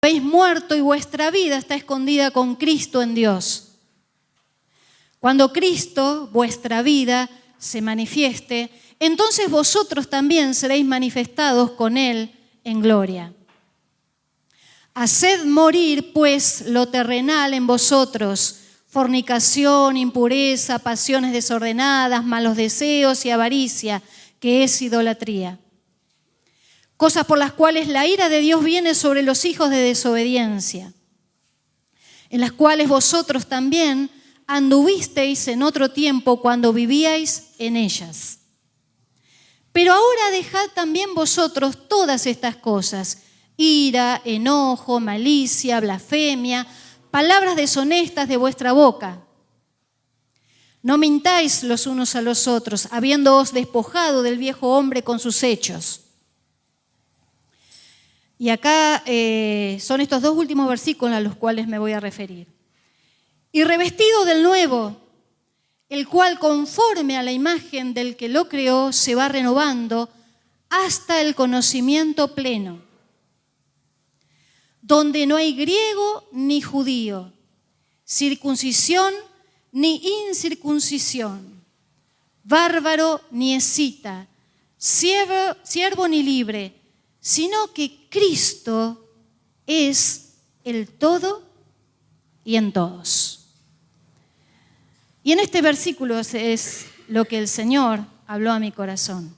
habéis muerto y vuestra vida está escondida con Cristo en Dios. Cuando Cristo, vuestra vida, se manifieste, entonces vosotros también seréis manifestados con Él en gloria. Haced morir, pues, lo terrenal en vosotros: fornicación, impureza, pasiones desordenadas, malos deseos y avaricia, que es idolatría. Cosas por las cuales la ira de Dios viene sobre los hijos de desobediencia, en las cuales vosotros también anduvisteis en otro tiempo cuando vivíais en ellas. Pero ahora dejad también vosotros todas estas cosas: ira, enojo, malicia, blasfemia, palabras deshonestas de vuestra boca. No mintáis los unos a los otros, habiéndoos despojado del viejo hombre con sus hechos. Y acá son estos dos últimos versículos a los cuales me voy a referir. Y revestido del nuevo, el cual conforme a la imagen del que lo creó se va renovando hasta el conocimiento pleno, donde no hay griego ni judío, circuncisión ni incircuncisión, bárbaro ni escita, siervo ni libre, sino que Cristo es el todo y en todos. Y en este versículo es lo que el Señor habló a mi corazón.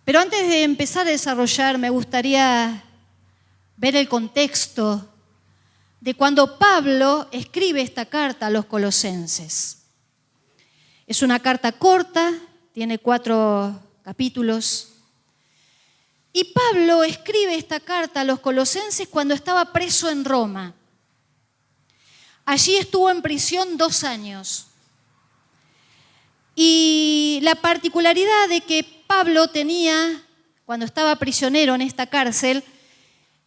Pero antes de empezar a desarrollar, me gustaría ver el contexto de cuando Pablo escribe esta carta a los colosenses. Es una carta corta, tiene 4 capítulos. Y Pablo escribe esta carta a los colosenses cuando estaba preso en Roma. Allí estuvo en prisión 2 años. Y la particularidad de que Pablo tenía, cuando estaba prisionero en esta cárcel,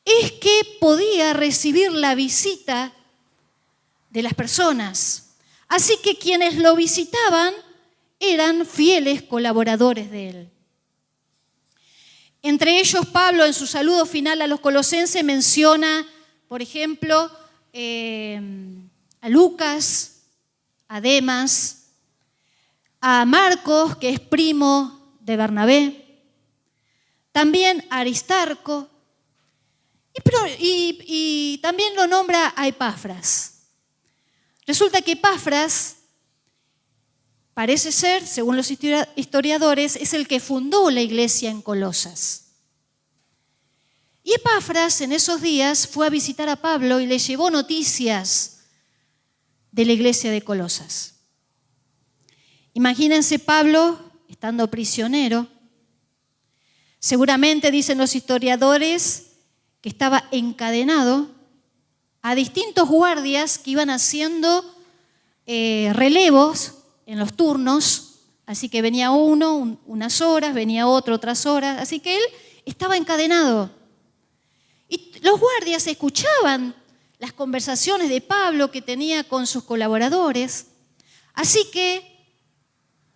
es que podía recibir la visita de las personas. Así que quienes lo visitaban eran fieles colaboradores de él. Entre ellos, Pablo, en su saludo final a los colosenses, menciona, por ejemplo, a Lucas, a Demas, a Marcos, que es primo de Bernabé, también a Aristarco, y también lo nombra a Epafras. Resulta que Epafras parece ser, según los historiadores, es el que fundó la iglesia en Colosas. Y Epafras en esos días fue a visitar a Pablo y le llevó noticias de la iglesia de Colosas. Imagínense Pablo estando prisionero. Seguramente, dicen los historiadores, que estaba encadenado a distintos guardias que iban haciendo relevos en los turnos. Así que venía uno unas horas, venía otro otras horas. Así que él estaba encadenado. Y los guardias escuchaban las conversaciones de Pablo que tenía con sus colaboradores. Así que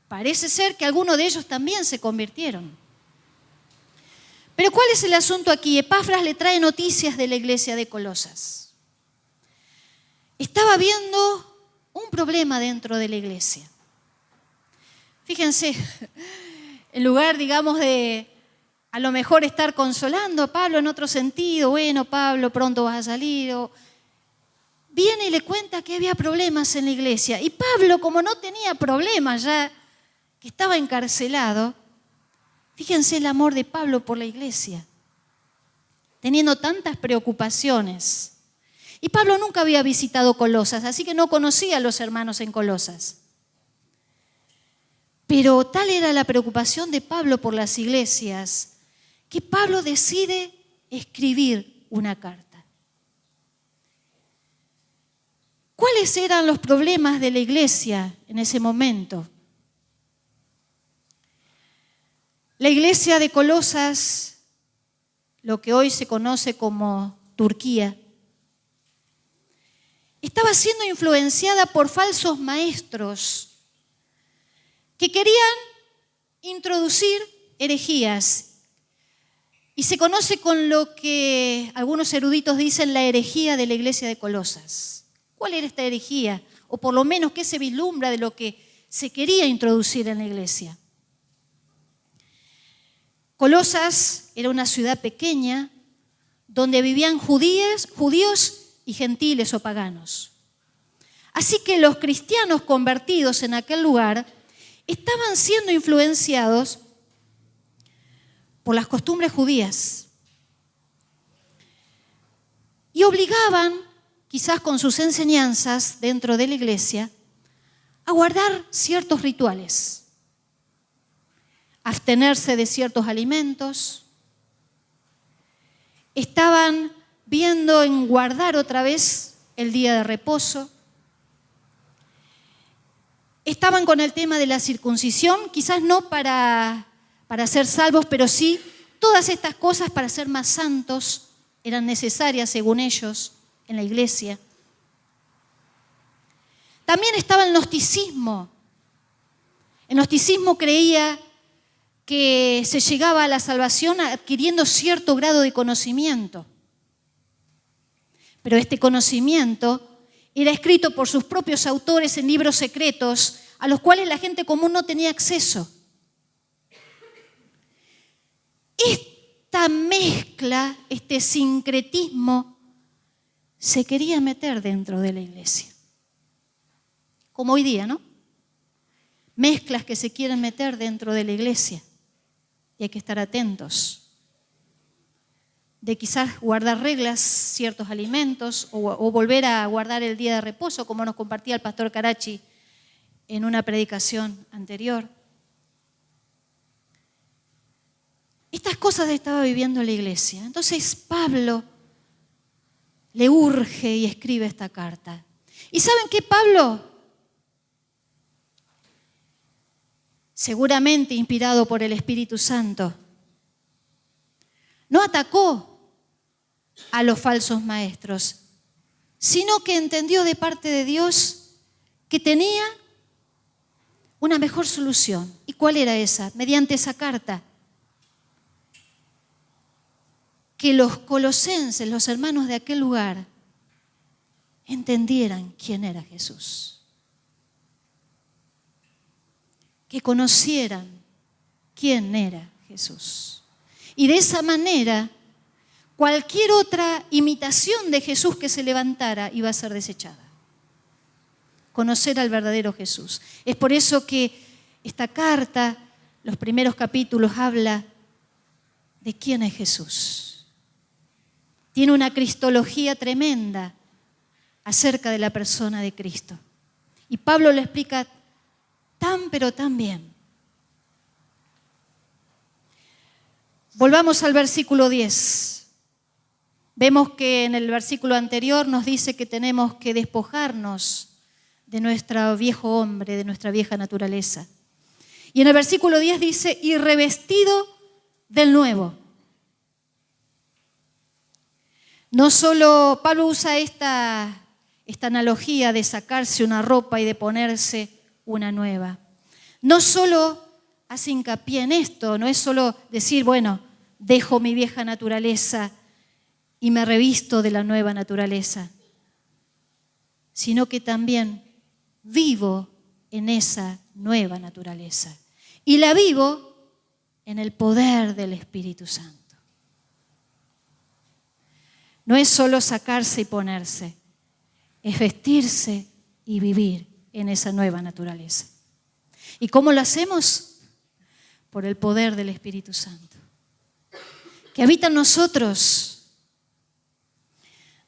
parece ser que algunos de ellos también se convirtieron. Pero ¿cuál es el asunto aquí? Epafras le trae noticias de la iglesia de Colosas. Estaba viendo un problema dentro de la iglesia. Fíjense, en lugar, digamos, de a lo mejor estar consolando a Pablo en otro sentido, bueno, Pablo, pronto vas a salir, viene y le cuenta que había problemas en la iglesia. Y Pablo, como no tenía problemas ya, que estaba encarcelado, fíjense el amor de Pablo por la iglesia, teniendo tantas preocupaciones. Y Pablo nunca había visitado Colosas, así que no conocía a los hermanos en Colosas. Pero tal era la preocupación de Pablo por las iglesias, que Pablo decide escribir una carta. ¿Cuáles eran los problemas de la iglesia en ese momento? La iglesia de Colosas, lo que hoy se conoce como Turquía, estaba siendo influenciada por falsos maestros que querían introducir herejías. y se conoce con lo que algunos eruditos dicen la herejía de la iglesia de Colosas. ¿Cuál era esta herejía? O por lo menos, ¿qué se vislumbra de lo que se quería introducir en la iglesia? Colosas era una ciudad pequeña donde vivían judíos y gentiles o paganos. Así que los cristianos convertidos en aquel lugar estaban siendo influenciados por las costumbres judías y obligaban, quizás con sus enseñanzas dentro de la iglesia, a guardar ciertos rituales, abstenerse de ciertos alimentos. Estaban viendo en guardar otra vez el día de reposo. Estaban con el tema de la circuncisión, quizás no para ser salvos, pero sí todas estas cosas para ser más santos eran necesarias según ellos en la iglesia. También estaba el gnosticismo. El gnosticismo creía que se llegaba a la salvación adquiriendo cierto grado de conocimiento. Pero este conocimiento era escrito por sus propios autores en libros secretos a los cuales la gente común no tenía acceso. Esta mezcla, este sincretismo, se quería meter dentro de la iglesia. Como hoy día, ¿no? Mezclas que se quieren meter dentro de la iglesia. Y hay que estar atentos. De quizás guardar reglas, ciertos alimentos, o volver a guardar el día de reposo, como nos compartía el pastor Carachi en una predicación anterior. Estas cosas estaba viviendo la iglesia. Entonces Pablo le urge y escribe esta carta. ¿Y saben qué, Pablo? Seguramente inspirado por el Espíritu Santo, no atacó a los falsos maestros, sino que entendió de parte de Dios que tenía una mejor solución. ¿Y cuál era esa? Mediante esa carta. Que los colosenses, los hermanos de aquel lugar, entendieran quién era Jesús. Que conocieran quién era Jesús. Y de esa manera, cualquier otra imitación de Jesús que se levantara iba a ser desechada. Conocer al verdadero Jesús. Es por eso que esta carta, los primeros capítulos, habla de quién es Jesús. Tiene una cristología tremenda acerca de la persona de Cristo. Y Pablo lo explica pero tan bien. Volvamos al versículo 10. Vemos que en el versículo anterior nos dice que tenemos que despojarnos de nuestro viejo hombre, de nuestra vieja naturaleza. Y en el versículo 10 dice, y revestido del nuevo. No solo Pablo usa esta analogía de sacarse una ropa y de ponerse una nueva. No solo hace hincapié en esto, no es solo decir, bueno, dejo mi vieja naturaleza y me revisto de la nueva naturaleza, sino que también vivo en esa nueva naturaleza. Y la vivo en el poder del Espíritu Santo. No es solo sacarse y ponerse, es vestirse y vivir en esa nueva naturaleza. ¿Y cómo lo hacemos? Por el poder del Espíritu Santo, que habita en nosotros.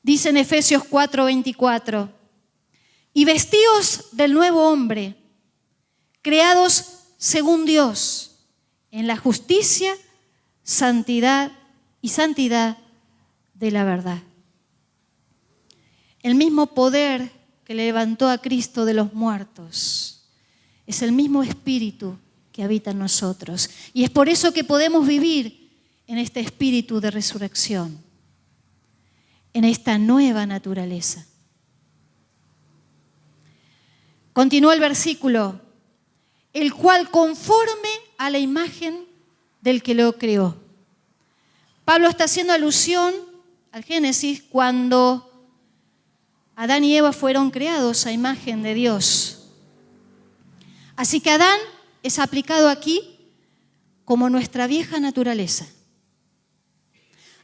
Dice en Efesios 4:24, y vestíos del nuevo hombre, creados según Dios, en la justicia, santidad de la verdad. El mismo poder que levantó a Cristo de los muertos es el mismo Espíritu que habita en nosotros. Y es por eso que podemos vivir en este espíritu de resurrección, en esta nueva naturaleza. Continúa el versículo, el cual conforme a la imagen del que lo creó, Pablo está haciendo alusión al Génesis cuando Adán y Eva fueron creados a imagen de Dios. Así que Adán es aplicado aquí como nuestra vieja naturaleza.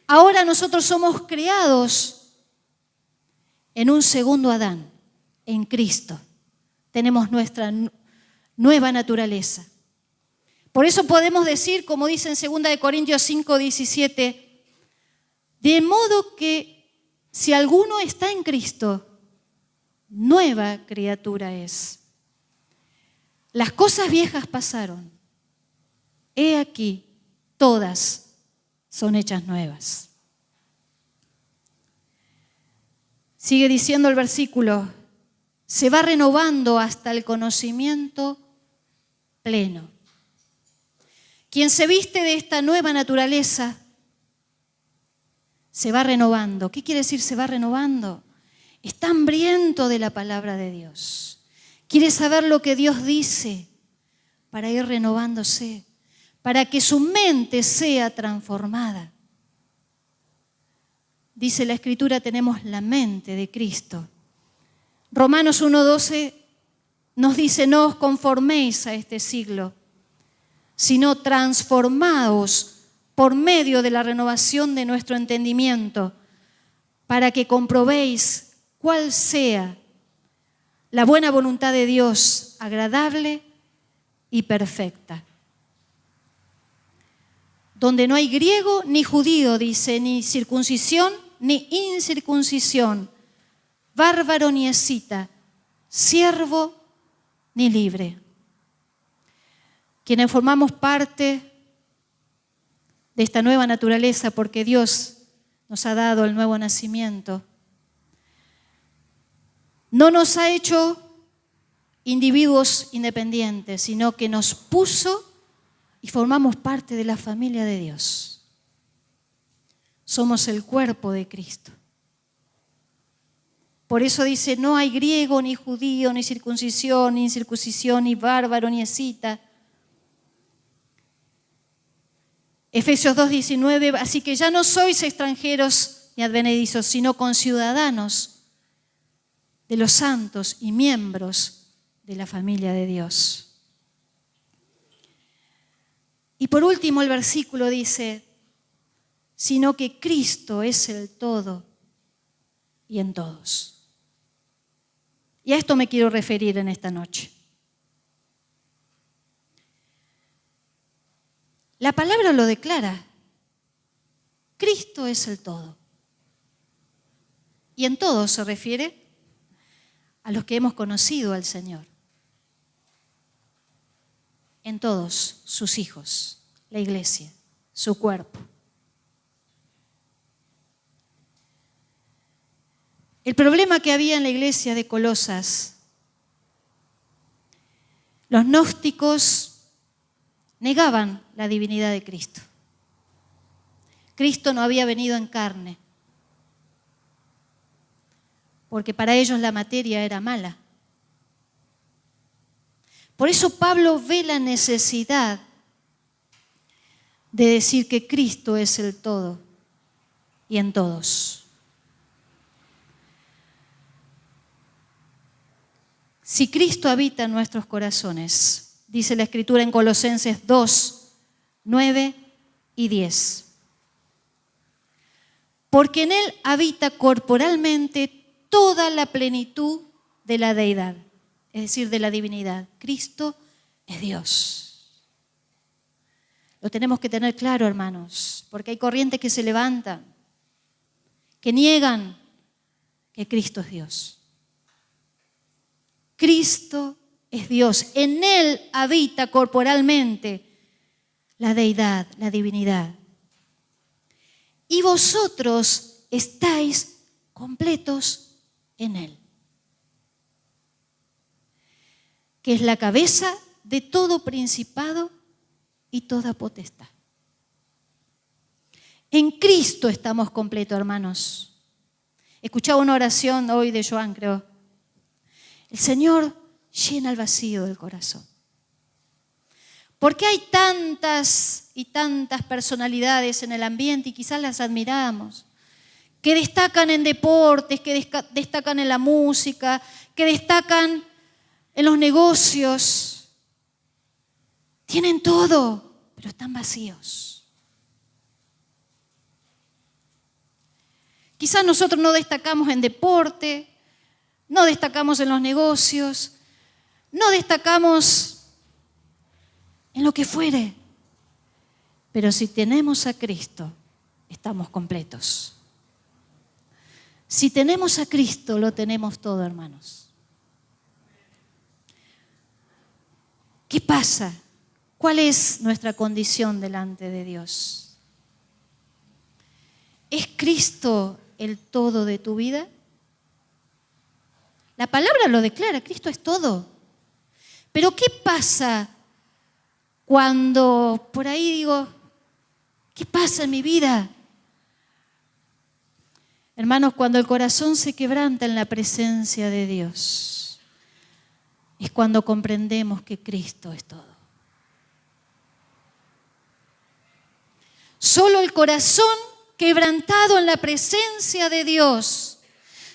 Ahora nosotros somos creados en un segundo Adán, en Cristo. Tenemos nuestra nueva naturaleza. Por eso podemos decir, como dice en 2 Corintios 5:17, de modo que si alguno está en Cristo, nueva criatura es. Las cosas viejas pasaron. He aquí, todas son hechas nuevas. Sigue diciendo el versículo, se va renovando hasta el conocimiento pleno. Quien se viste de esta nueva naturaleza se va renovando. ¿Qué quiere decir se va renovando? Está hambriento de la palabra de Dios. Quiere saber lo que Dios dice para ir renovándose, para que su mente sea transformada. Dice la Escritura, tenemos la mente de Cristo. Romanos 1:12 nos dice, no os conforméis a este siglo, sino transformaos por medio de la renovación de nuestro entendimiento, para que comprobéis cuál sea la buena voluntad de Dios, agradable y perfecta. Donde no hay griego ni judío, dice, ni circuncisión ni incircuncisión, bárbaro ni escita, siervo ni libre. Quienes formamos parte de esta nueva naturaleza, porque Dios nos ha dado el nuevo nacimiento, no nos ha hecho individuos independientes, sino que nos puso y formamos parte de la familia de Dios. Somos el cuerpo de Cristo. Por eso dice, no hay griego, ni judío, ni circuncisión, ni incircuncisión, ni bárbaro, ni escita. Efesios 2:19, así que ya no sois extranjeros ni advenedizos, sino conciudadanos de los santos y miembros de la familia de Dios. Y por último el versículo dice, sino que Cristo es el todo y en todos. Y a esto me quiero referir en esta noche. La palabra lo declara. Cristo es el todo. Y en todos se refiere a los que hemos conocido al Señor. En todos sus hijos, la iglesia, su cuerpo. El problema que había en la iglesia de Colosas, los gnósticos negaban la divinidad de Cristo. Cristo no había venido en carne, porque para ellos la materia era mala. Por eso Pablo ve la necesidad de decir que Cristo es el todo y en todos. Si Cristo habita en nuestros corazones, dice la Escritura en Colosenses 2, 9 y 10. Porque en Él habita corporalmente toda la plenitud de la deidad, es decir, de la divinidad. Cristo es Dios. Lo tenemos que tener claro, hermanos, porque hay corrientes que se levantan, que niegan que Cristo es Dios. Cristo es Dios. En Él habita corporalmente la deidad, la divinidad. Y vosotros estáis completos en Él, que es la cabeza de todo principado y toda potestad. En Cristo estamos completos, hermanos. Escuchaba una oración hoy de Joan, creo. El Señor llena el vacío del corazón. ¿Por qué hay tantas y tantas personalidades en el ambiente y quizás las admiramos? Que destacan en deportes, que destacan en la música, que destacan en los negocios. Tienen todo, pero están vacíos. Quizás nosotros no destacamos en deporte, no destacamos en los negocios, no destacamos en lo que fuere. Pero si tenemos a Cristo, estamos completos. Si tenemos a Cristo, lo tenemos todo, hermanos. ¿Qué pasa? ¿Cuál es nuestra condición delante de Dios? ¿Es Cristo el todo de tu vida? La palabra lo declara, Cristo es todo. Pero ¿qué pasa cuando por ahí digo, ¿qué pasa en mi vida? Hermanos, cuando el corazón se quebranta en la presencia de Dios, es cuando comprendemos que Cristo es todo. Solo el corazón quebrantado en la presencia de Dios,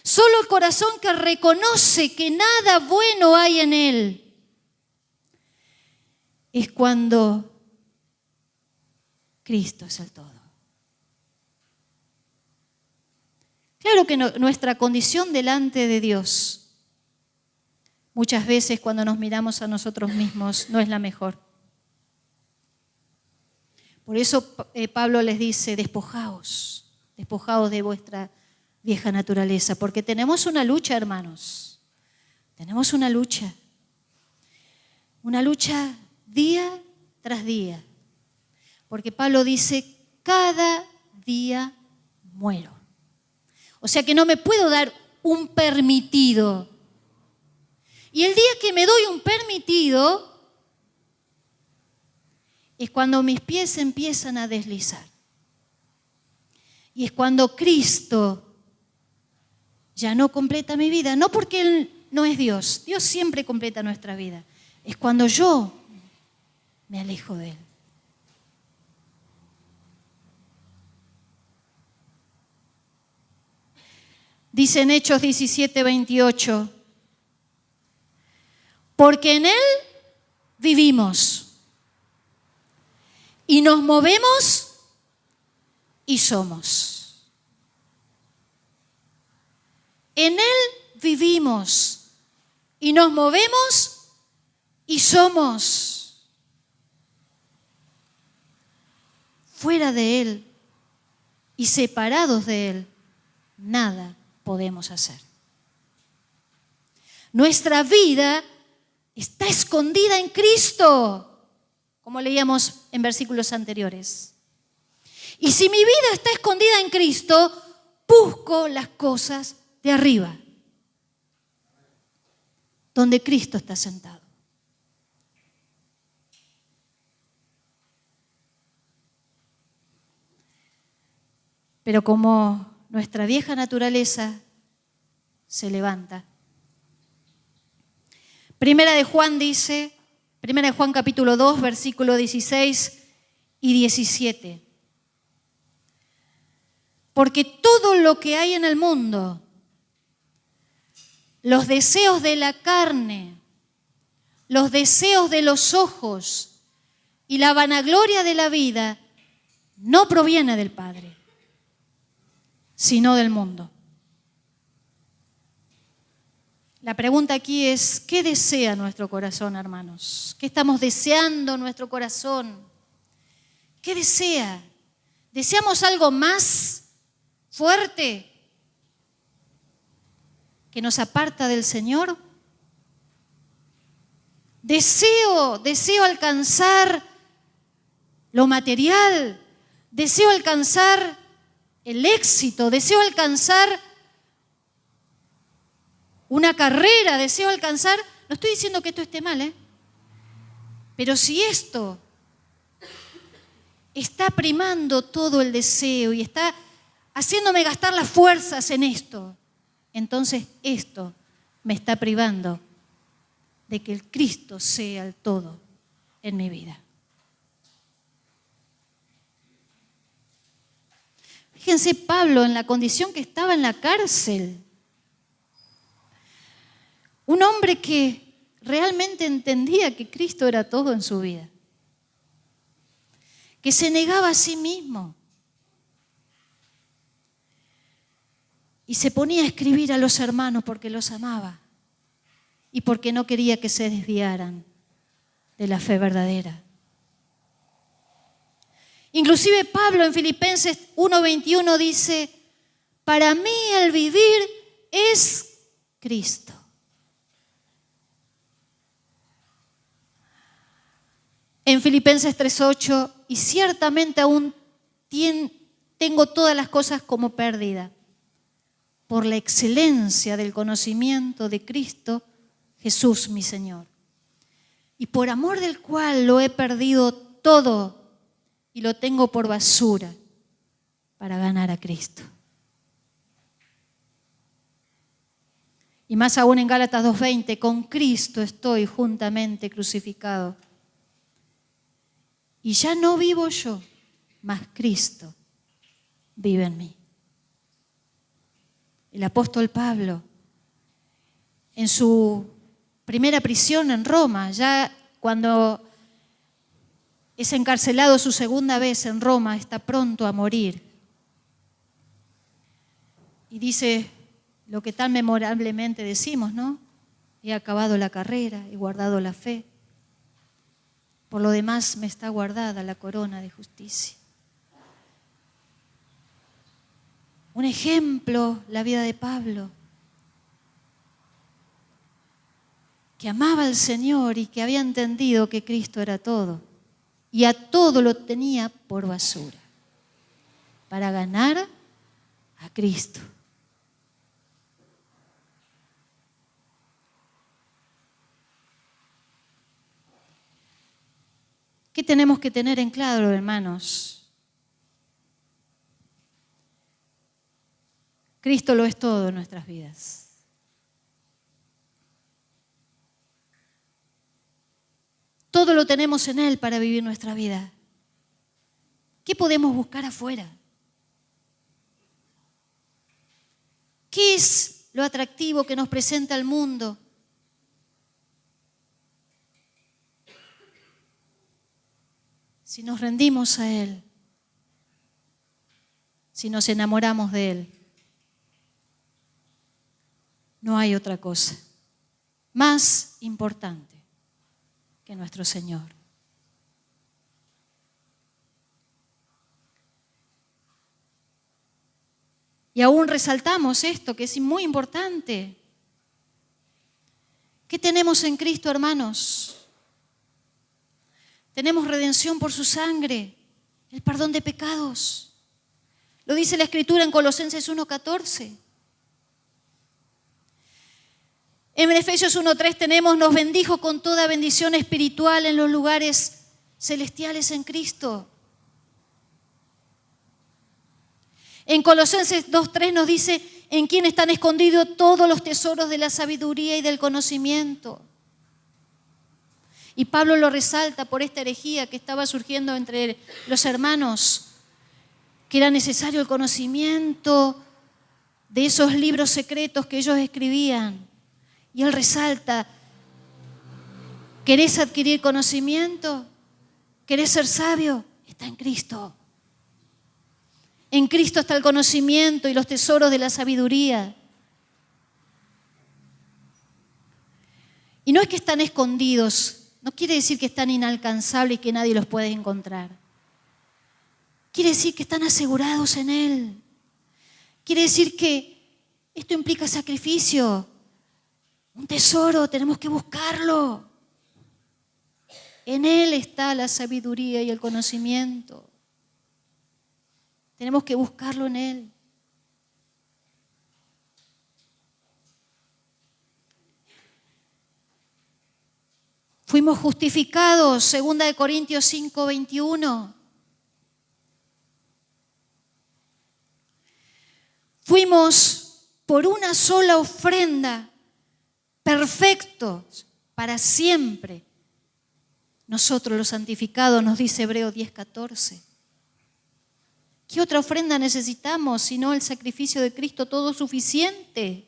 solo el corazón que reconoce que nada bueno hay en él, es cuando Cristo es el todo. Claro que nuestra condición delante de Dios, muchas veces cuando nos miramos a nosotros mismos, no es la mejor. Por eso Pablo les dice, despojaos de vuestra vieja naturaleza, porque tenemos una lucha, hermanos. Tenemos una lucha día tras día. Porque Pablo dice, cada día muero. O sea que no me puedo dar un permitido. Y el día que me doy un permitido es cuando mis pies empiezan a deslizar. Y es cuando Cristo ya no completa mi vida. No porque Él no es Dios. Dios siempre completa nuestra vida. Es cuando yo me alejo de Él. Dice en Hechos 17:28, porque en Él vivimos y nos movemos y somos. En Él vivimos y nos movemos y somos. Fuera de Él y separados de Él, nada podemos hacer. Nuestra vida está escondida en Cristo, como leíamos en versículos anteriores. Y si mi vida está escondida en Cristo, busco las cosas de arriba, donde Cristo está sentado. Pero como nuestra vieja naturaleza se levanta. Primera de Juan capítulo 2, versículo 16 y 17. Porque todo lo que hay en el mundo, los deseos de la carne, los deseos de los ojos y la vanagloria de la vida, no proviene del Padre, sino del mundo. La pregunta aquí es, ¿qué desea nuestro corazón, hermanos? ¿Qué estamos deseando nuestro corazón? ¿Qué desea? ¿Deseamos algo más fuerte que nos aparta del Señor? Deseo alcanzar lo material, deseo alcanzar el éxito, deseo alcanzar una carrera, deseo alcanzar, no estoy diciendo que esto esté mal, pero si esto está primando todo el deseo y está haciéndome gastar las fuerzas en esto, entonces esto me está privando de que el Cristo sea el todo en mi vida. Fíjense Pablo en la condición que estaba en la cárcel. Un hombre que realmente entendía que Cristo era todo en su vida. Que se negaba a sí mismo. Y se ponía a escribir a los hermanos porque los amaba y porque no quería que se desviaran de la fe verdadera. Inclusive Pablo en Filipenses 1:21 dice, para mí el vivir es Cristo. En Filipenses 3:8, y ciertamente aún tengo todas las cosas como pérdida por la excelencia del conocimiento de Cristo Jesús mi Señor, y por amor del cual lo he perdido todo y lo tengo por basura para ganar a Cristo. Y más aún en Gálatas 2:20, con Cristo estoy juntamente crucificado. Y ya no vivo yo, mas Cristo vive en mí. El apóstol Pablo, en su primera prisión en Roma, ya cuando es encarcelado su segunda vez en Roma, está pronto a morir. Y dice lo que tan memorablemente decimos, ¿no? He acabado la carrera, he guardado la fe. Por lo demás me está guardada la corona de justicia. Un ejemplo, la vida de Pablo, que amaba al Señor y que había entendido que Cristo era todo. Y a todo lo tenía por basura, para ganar a Cristo. ¿Qué tenemos que tener en claro, hermanos? Cristo lo es todo en nuestras vidas. Todo lo tenemos en Él para vivir nuestra vida. ¿Qué podemos buscar afuera? ¿Qué es lo atractivo que nos presenta el mundo? Si nos rendimos a Él, si nos enamoramos de Él, no hay otra cosa más importante que nuestro Señor. Y aún resaltamos esto, que es muy importante. ¿Qué tenemos en Cristo, hermanos? Tenemos redención por su sangre, el perdón de pecados. Lo dice la Escritura en Colosenses 1:14. En Efesios 1:3 tenemos, nos bendijo con toda bendición espiritual en los lugares celestiales en Cristo. En Colosenses 2:3 nos dice, en quien están escondidos todos los tesoros de la sabiduría y del conocimiento. Y Pablo lo resalta por esta herejía que estaba surgiendo entre los hermanos, que era necesario el conocimiento de esos libros secretos que ellos escribían. Y él resalta, ¿querés adquirir conocimiento? ¿Querés ser sabio? Está en Cristo. En Cristo está el conocimiento y los tesoros de la sabiduría. Y no es que están escondidos, no quiere decir que están inalcanzables y que nadie los puede encontrar. Quiere decir que están asegurados en Él. Quiere decir que esto implica sacrificio. Un tesoro, tenemos que buscarlo. En Él está la sabiduría y el conocimiento. Tenemos que buscarlo en Él. Fuimos justificados, 2 Corintios 5:21. Fuimos por una sola ofrenda, perfectos para siempre. Nosotros los santificados, nos dice Hebreos 10:14. ¿Qué otra ofrenda necesitamos sino el sacrificio de Cristo todo suficiente?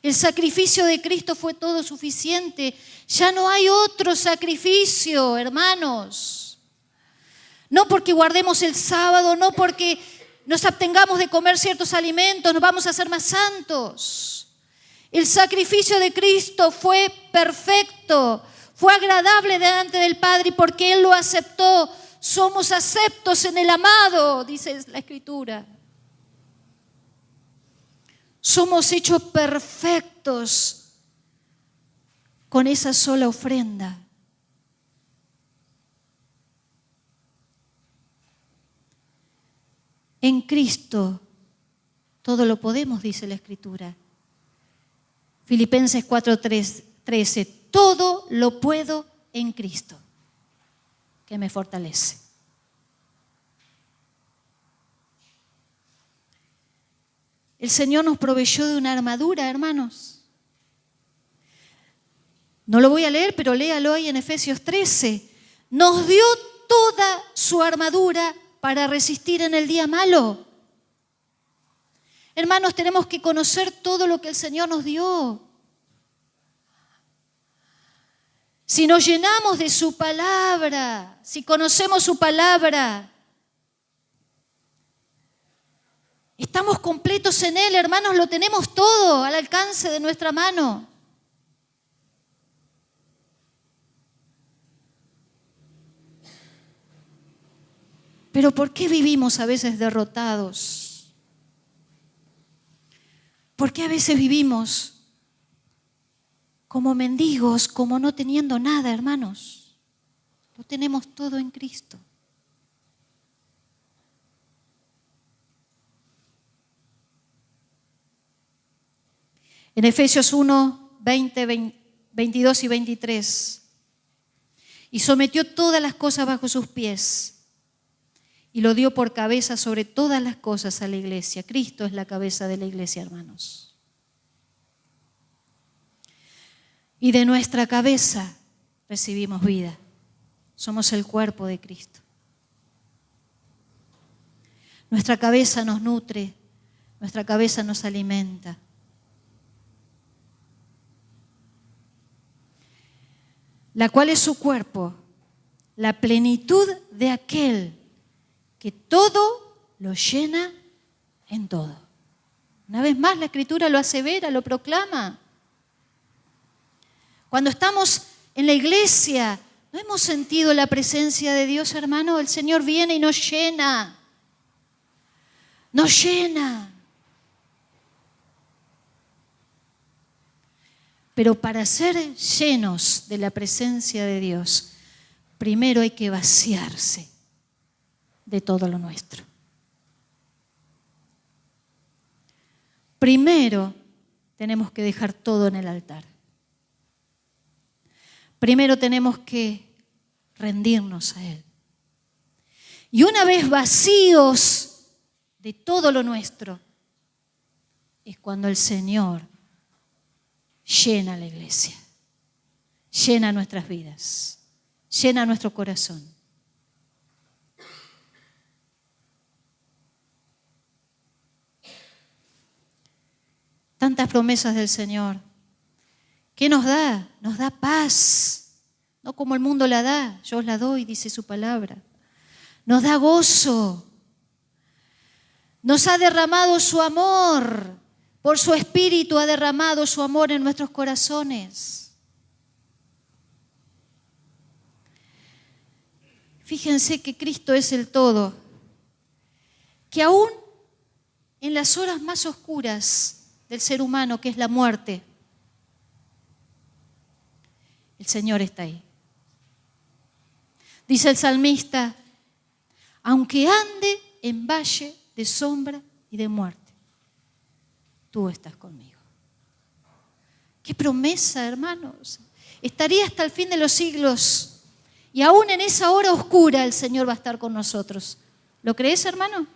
El sacrificio de Cristo fue todo suficiente. Ya no hay otro sacrificio, hermanos. No porque guardemos el sábado, no porque nos abstengamos de comer ciertos alimentos, nos vamos a hacer más santos. El sacrificio de Cristo fue perfecto, fue agradable delante del Padre y porque Él lo aceptó, somos aceptos en el amado, dice la Escritura. Somos hechos perfectos con esa sola ofrenda. En Cristo todo lo podemos, dice la Escritura. Filipenses 4:13, todo lo puedo en Cristo, que me fortalece. El Señor nos proveyó de una armadura, hermanos. No lo voy a leer, pero léalo ahí en Efesios 13. Nos dio toda su armadura para resistir en el día malo. Hermanos, tenemos que conocer todo lo que el Señor nos dio. Si nos llenamos de su palabra, si conocemos su palabra, estamos completos en Él, hermanos, lo tenemos todo al alcance de nuestra mano. Pero ¿por qué vivimos a veces derrotados? ¿Por qué a veces vivimos como mendigos, como no teniendo nada, hermanos? Lo tenemos todo en Cristo. En Efesios 1, 22 y 23. Y sometió todas las cosas bajo sus pies y lo dio por cabeza sobre todas las cosas a la iglesia. Cristo es la cabeza de la iglesia, hermanos. Y de nuestra cabeza recibimos vida. Somos el cuerpo de Cristo. Nuestra cabeza nos nutre, nuestra cabeza nos alimenta. La cual es su cuerpo, la plenitud de aquel que todo lo llena en todo. Una vez más la Escritura lo asevera, lo proclama. Cuando estamos en la iglesia, ¿no hemos sentido la presencia de Dios, hermano? El Señor viene y nos llena. Nos llena. Pero para ser llenos de la presencia de Dios, primero hay que vaciarse de todo lo nuestro. Primero tenemos que dejar todo en el altar. Primero tenemos que rendirnos a Él. Y una vez vacíos de todo lo nuestro, es cuando el Señor llena la iglesia, llena nuestras vidas, llena nuestro corazón. Tantas promesas del Señor. ¿Qué nos da? Nos da paz, no como el mundo la da, yo os la doy, dice su palabra. Nos da gozo, nos ha derramado su amor, por su Espíritu ha derramado su amor en nuestros corazones. Fíjense que Cristo es el todo, que aún en las horas más oscuras del ser humano, que es la muerte, el Señor está ahí. Dice el salmista, aunque ande en valle de sombra y de muerte, tú estás conmigo. ¡Qué promesa, hermanos! Estaría hasta el fin de los siglos y aún en esa hora oscura el Señor va a estar con nosotros. ¿Lo crees, hermano?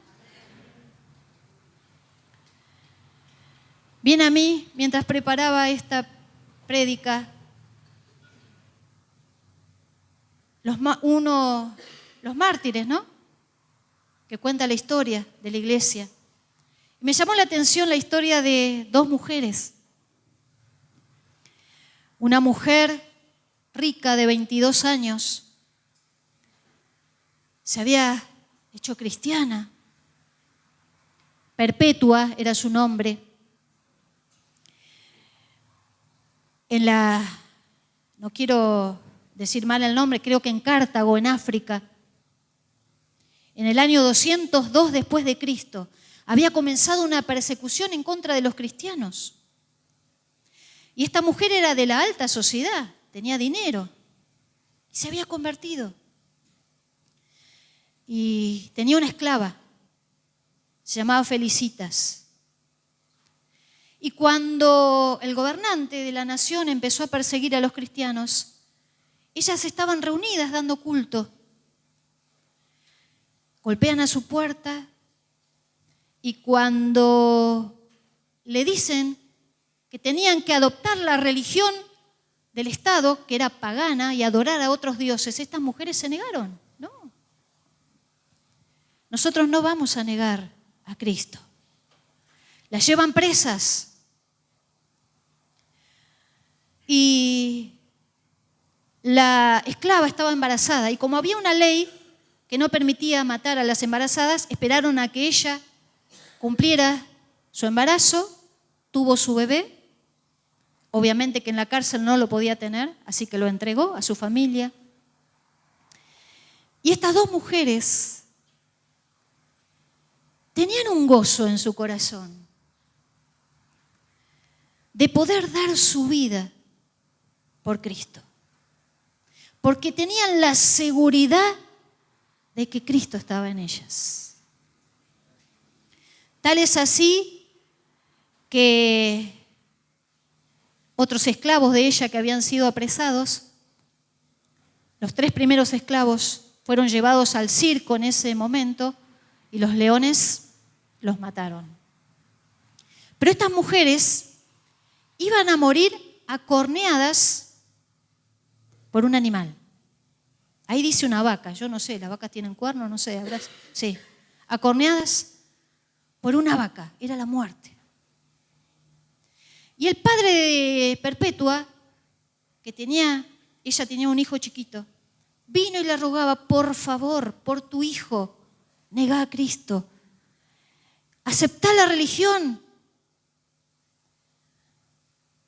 Bien, a mí, mientras preparaba esta prédica, los mártires, ¿no? que cuenta la historia de la iglesia. Me llamó la atención la historia de dos mujeres. Una mujer rica de 22 años se había hecho cristiana. Perpetua era su nombre. No quiero decir mal el nombre, creo que en Cartago, en África, en el año 202 después de Cristo, había comenzado una persecución en contra de los cristianos. Y esta mujer era de la alta sociedad, tenía dinero, y se había convertido. Y tenía una esclava, se llamaba Felicitas. Y cuando el gobernante de la nación empezó a perseguir a los cristianos, ellas estaban reunidas dando culto. Golpean a su puerta y cuando le dicen que tenían que adoptar la religión del Estado, que era pagana, y adorar a otros dioses, estas mujeres se negaron. No. Nosotros no vamos a negar a Cristo. Las llevan presas. Y la esclava estaba embarazada y como había una ley que no permitía matar a las embarazadas, esperaron a que ella cumpliera su embarazo, tuvo su bebé. Obviamente que en la cárcel no lo podía tener, así que lo entregó a su familia. Y estas dos mujeres tenían un gozo en su corazón de poder dar su vida por Cristo, porque tenían la seguridad de que Cristo estaba en ellas. Tal es así que otros esclavos de ella que habían sido apresados, los 3 primeros esclavos fueron llevados al circo en ese momento y los leones los mataron. Pero estas mujeres iban a morir acorneadas por un animal. Ahí dice una vaca, yo no sé, las vacas tienen cuernos, no sé, habrá, sí. Acorneadas por una vaca, era la muerte. Y el padre de Perpetua, ella tenía un hijo chiquito, vino y le rogaba, por favor, por tu hijo, negá a Cristo, aceptá la religión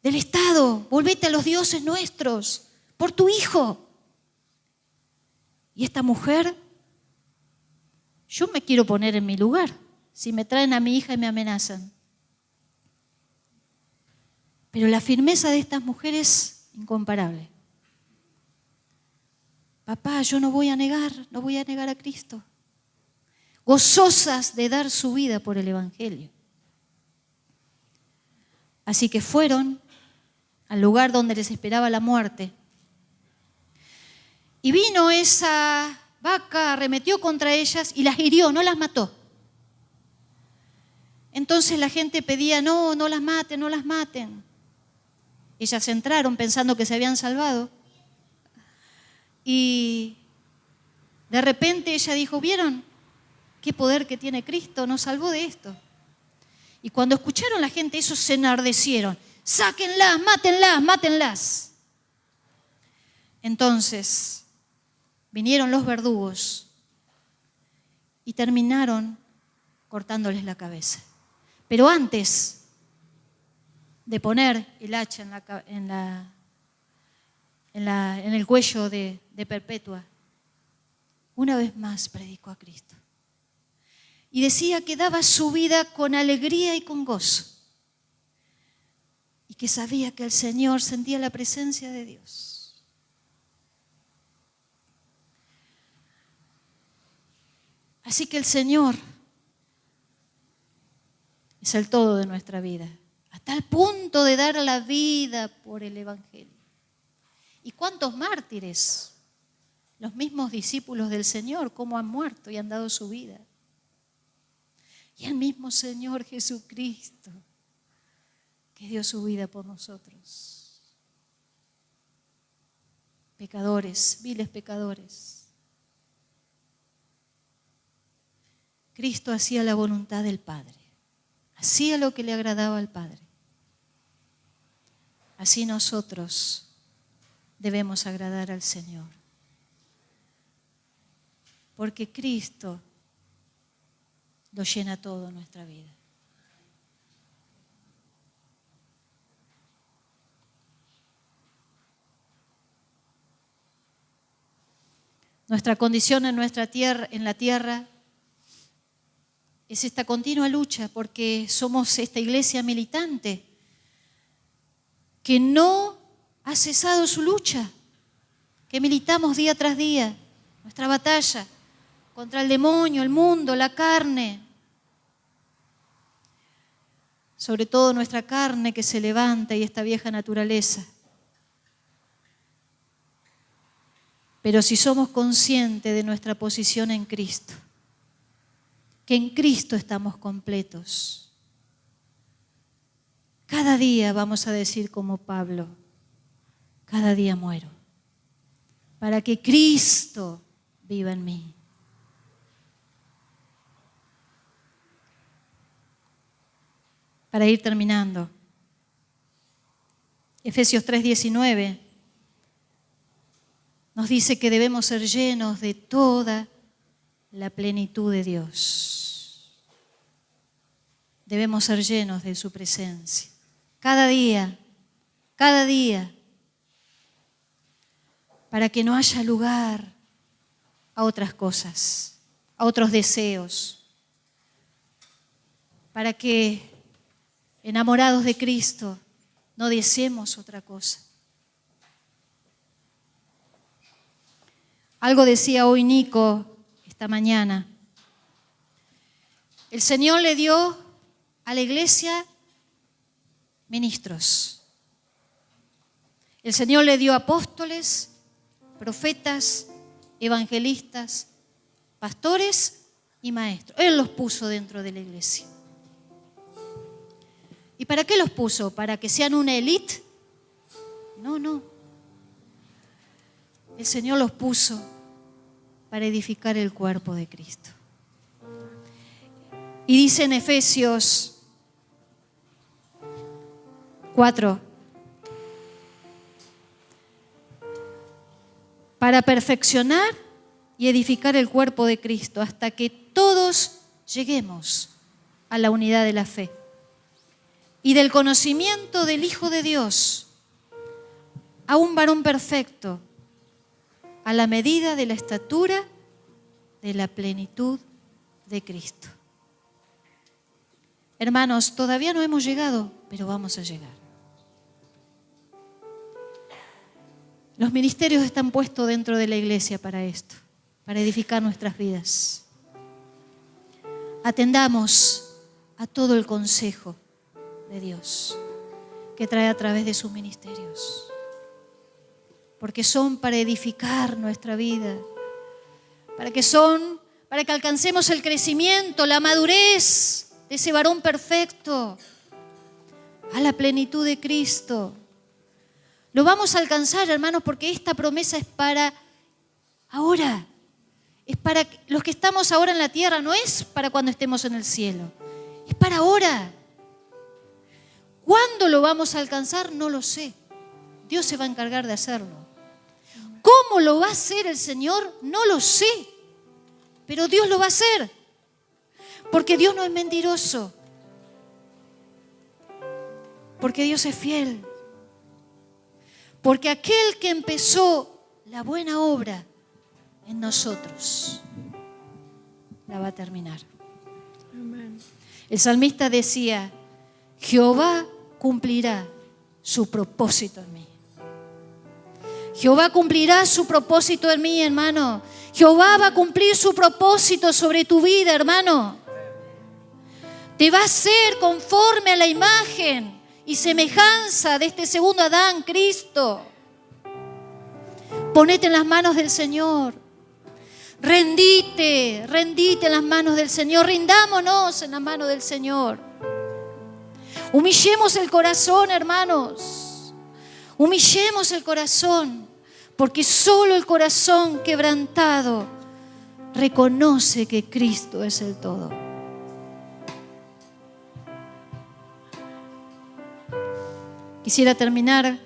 del Estado, volvete a los dioses nuestros, por tu hijo. Y esta mujer, yo me quiero poner en mi lugar, si me traen a mi hija y me amenazan. Pero la firmeza de estas mujeres, incomparable. Papá, yo no voy a negar a Cristo. Gozosas de dar su vida por el Evangelio. Así que fueron al lugar donde les esperaba la muerte. Y vino esa vaca, arremetió contra ellas y las hirió, no las mató. Entonces la gente pedía, no las maten, no las maten. Ellas entraron pensando que se habían salvado. Y de repente ella dijo, ¿vieron qué poder que tiene Cristo? Nos salvó de esto. Y cuando escucharon la gente eso, se enardecieron. Sáquenlas, mátenlas, mátenlas. Entonces vinieron los verdugos y terminaron cortándoles la cabeza. Pero antes de poner el hacha en el cuello de Perpetua, una vez más predicó a Cristo. Y decía que daba su vida con alegría y con gozo. Y que sabía que el Señor sentía la presencia de Dios. Así que el Señor es el todo de nuestra vida, hasta el punto de dar la vida por el Evangelio. ¿Y cuántos mártires? Los mismos discípulos del Señor, cómo han muerto y han dado su vida. Y el mismo Señor Jesucristo, que dio su vida por nosotros. Pecadores, viles pecadores. Cristo hacía la voluntad del Padre. Hacía lo que le agradaba al Padre. Así nosotros debemos agradar al Señor. Porque Cristo lo llena todo en nuestra vida. Nuestra condición en la tierra es esta continua lucha, porque somos esta iglesia militante que no ha cesado su lucha, que militamos día tras día nuestra batalla contra el demonio, el mundo, la carne, sobre todo nuestra carne que se levanta y esta vieja naturaleza. Pero si somos conscientes de nuestra posición en Cristo, que en Cristo estamos completos, cada día vamos a decir como Pablo, cada día muero, para que Cristo viva en mí. Para ir terminando, Efesios 3:19 nos dice que debemos ser llenos de toda la plenitud de Dios. Debemos ser llenos de su presencia. Cada día, para que no haya lugar a otras cosas, a otros deseos, para que enamorados de Cristo no deseemos otra cosa. Algo decía hoy Nico esta mañana. El Señor le dio a la iglesia ministros. El Señor le dio apóstoles, profetas, evangelistas, pastores y maestros. Él los puso dentro de la iglesia. ¿Y para qué los puso? ¿Para que sean una élite? No. El Señor los puso para edificar el cuerpo de Cristo. Y dice en Efesios 4, para perfeccionar y edificar el cuerpo de Cristo hasta que todos lleguemos a la unidad de la fe y del conocimiento del Hijo de Dios, a un varón perfecto, a la medida de la estatura de la plenitud de Cristo. Hermanos, todavía no hemos llegado, pero vamos a llegar. Los ministerios están puestos dentro de la iglesia para esto, para edificar nuestras vidas. Atendamos a todo el consejo de Dios que trae a través de sus ministerios, porque son para edificar nuestra vida, para que alcancemos el crecimiento, la madurez de ese varón perfecto, a la plenitud de Cristo. Lo vamos a alcanzar, hermanos, porque esta promesa es para ahora, es para los que estamos ahora en la tierra, no es para cuando estemos en el cielo, es para ahora. ¿Cuándo lo vamos a alcanzar? No lo sé. Dios se va a encargar de hacerlo. ¿Cómo lo va a hacer el Señor? No lo sé. Pero Dios lo va a hacer. Porque Dios no es mentiroso. Porque Dios es fiel. Porque aquel que empezó la buena obra en nosotros la va a terminar. Amén. El salmista decía, Jehová cumplirá su propósito en mí. Jehová cumplirá su propósito en mí, hermano. Jehová va a cumplir su propósito sobre tu vida, hermano. Te va a hacer conforme a la imagen y semejanza de este segundo Adán, Cristo. Ponete en las manos del Señor. Rendite en las manos del Señor. Rindámonos en las manos del Señor. Humillemos el corazón, hermanos. Humillemos el corazón, porque solo el corazón quebrantado reconoce que Cristo es el todo. Quisiera terminar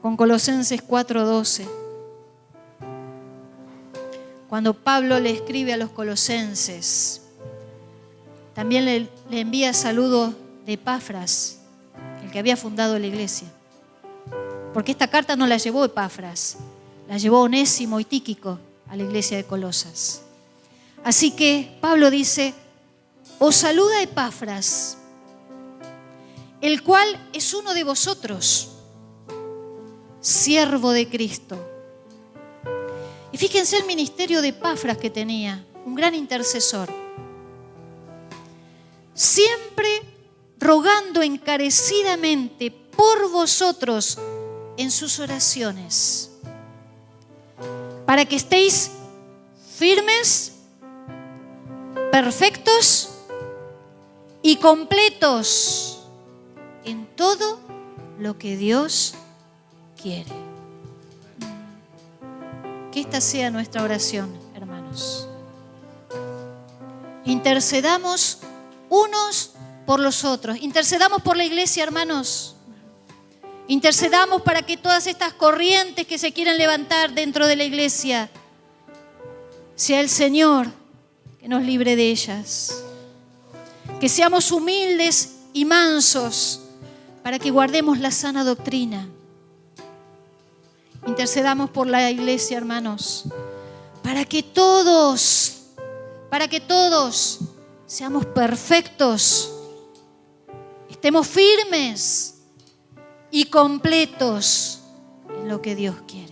con Colosenses 4:12. Cuando Pablo le escribe a los colosenses, también le envía saludos de Epafras, el que había fundado la iglesia. Porque esta carta no la llevó Epafras, la llevó Onésimo y Tíquico a la iglesia de Colosas. Así que Pablo dice: os saluda Epafras, el cual es uno de vosotros, siervo de Cristo. Y fíjense el ministerio de Epafras que tenía, un gran intercesor. Siempre rogando encarecidamente por vosotros en sus oraciones, para que estéis firmes, perfectos y completos en todo lo que Dios quiere. Que esta sea nuestra oración, hermanos. Intercedamos unos por los otros. Intercedamos por la iglesia, hermanos. Intercedamos para que todas estas corrientes que se quieren levantar dentro de la iglesia, sea el Señor que nos libre de ellas. Que seamos humildes y mansos para que guardemos la sana doctrina. Intercedamos por la iglesia, hermanos, para que todos seamos perfectos, estemos firmes y completos en lo que Dios quiere.